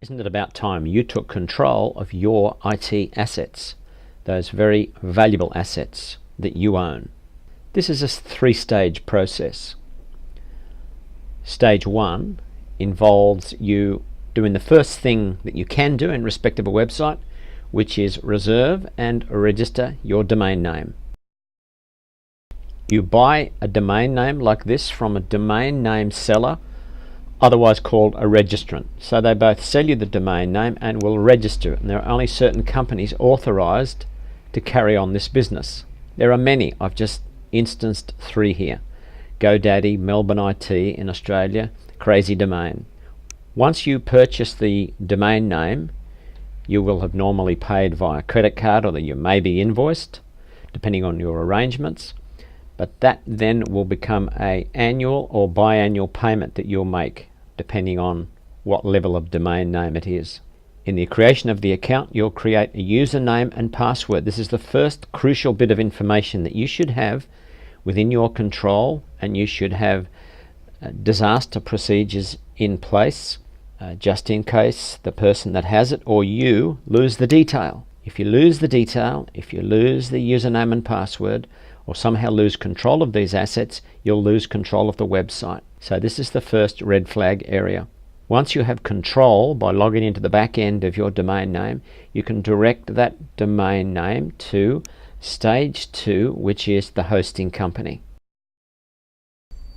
Isn't it about time you took control of your IT assets, those very valuable assets that you own? This is a three-stage process. Stage one involves you doing the first thing that you can do in respect of a website, which is reserve and register your domain name. You buy a domain name like this from a domain name seller, otherwise called a registrant. So they both sell you the domain name and will register it, and there are only certain companies authorized to carry on this business. There are many. I've just instanced 3 here: GoDaddy, Melbourne IT in Australia, Crazy Domain. Once you purchase the domain name, you will have normally paid via credit card, or you may be invoiced depending on your arrangements, but that then will become an annual or biannual payment that you'll make depending on what level of domain name it is. In the creation of the account, you'll create a username and password. This is the first crucial bit of information that you should have within your control, and you should have disaster procedures in place just in case the person that has it or you lose the detail. If you lose the detail, if you lose the username and password, or somehow lose control of these assets, you'll lose control of the website. So this is the first red flag area. Once you have control by logging into the back end of your domain name, you can direct that domain name to stage 2, which is the hosting company.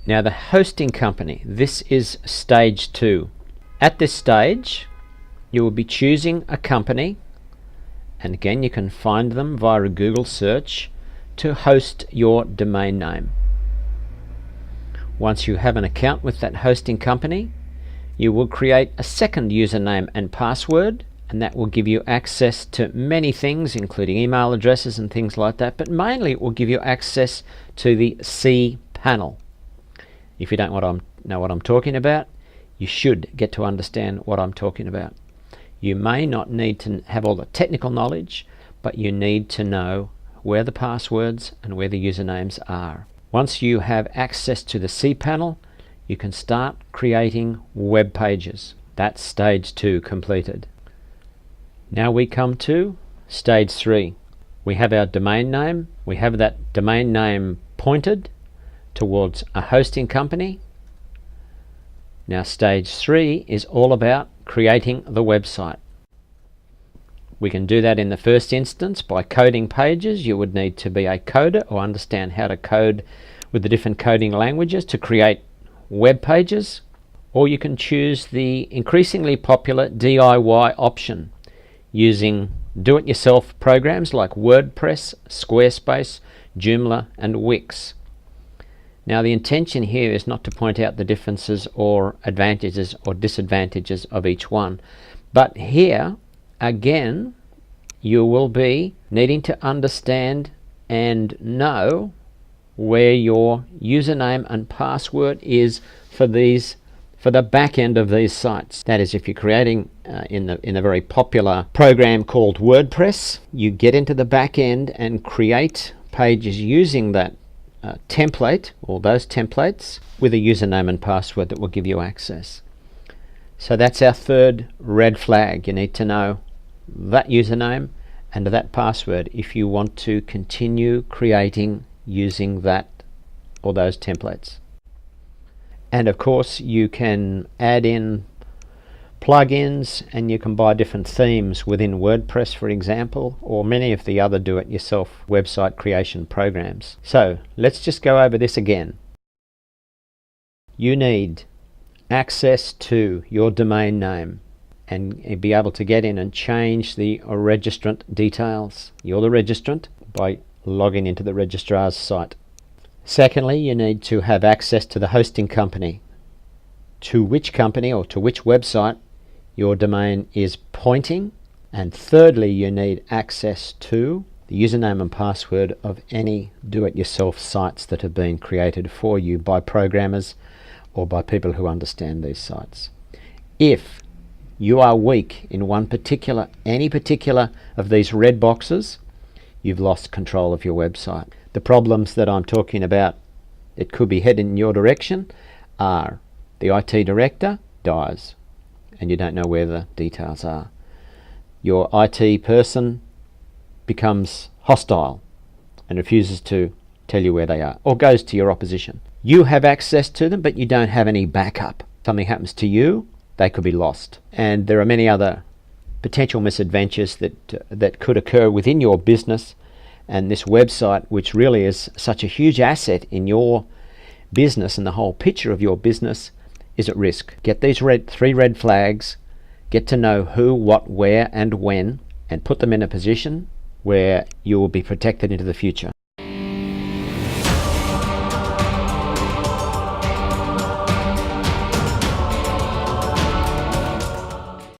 Now the hosting company, this is stage 2. At this stage, you will be choosing a company, and again you can find them via a Google search, to host your domain name. Once you have an account with that hosting company, you will create a second username and password, and that will give you access to many things, including email addresses and things like that, but mainly it will give you access to the cPanel. If you don't know what I'm talking about, you should get to understand what I'm talking about. You may not need to have all the technical knowledge, but you need to know where the passwords and where the usernames are. Once you have access to the cPanel, you can start creating web pages. That's stage 2 completed. Now we come to stage 3. We have our domain name. We have that domain name pointed towards a hosting company. Now stage 3 is all about creating the website. We can do that in the first instance by coding pages. You would need to be a coder or understand how to code with the different coding languages to create web pages, or you can choose the increasingly popular DIY option using do-it-yourself programs like WordPress, Squarespace, Joomla and Wix. Now the intention here is not to point out the differences or advantages or disadvantages of each one, but here again, you will be needing to understand and know where your username and password is for the back end of these sites. That is, if you're creating in a very popular program called WordPress, you get into the back end and create pages using that template or those templates with a username and password that will give you access. So that's our third red flag. You need to know that username and that password if you want to continue creating using that or those templates. And of course you can add in plugins, and you can buy different themes within WordPress, for example, or many of the other do-it-yourself website creation programs. So let's just go over this again. You need access to your domain name and be able to get in and change the registrant details. You're the registrant by logging into the registrar's site. Secondly, you need to have access to the hosting company, to which company or to which website your domain is pointing. And thirdly, you need access to the username and password of any do-it-yourself sites that have been created for you by programmers or by people who understand these sites. If you are weak in any particular of these red boxes, you've lost control of your website. The problems that I'm talking about that could be heading in your direction are the IT director dies and you don't know where the details are. Your IT person becomes hostile and refuses to tell you where they are, or goes to your opposition. You have access to them, but you don't have any backup. Something happens to you, they could be lost. And there are many other potential misadventures that could occur within your business, and this website, which really is such a huge asset in your business and the whole picture of your business, is at risk. Get these three red flags, get to know who, what, where and when, and put them in a position where you will be protected into the future.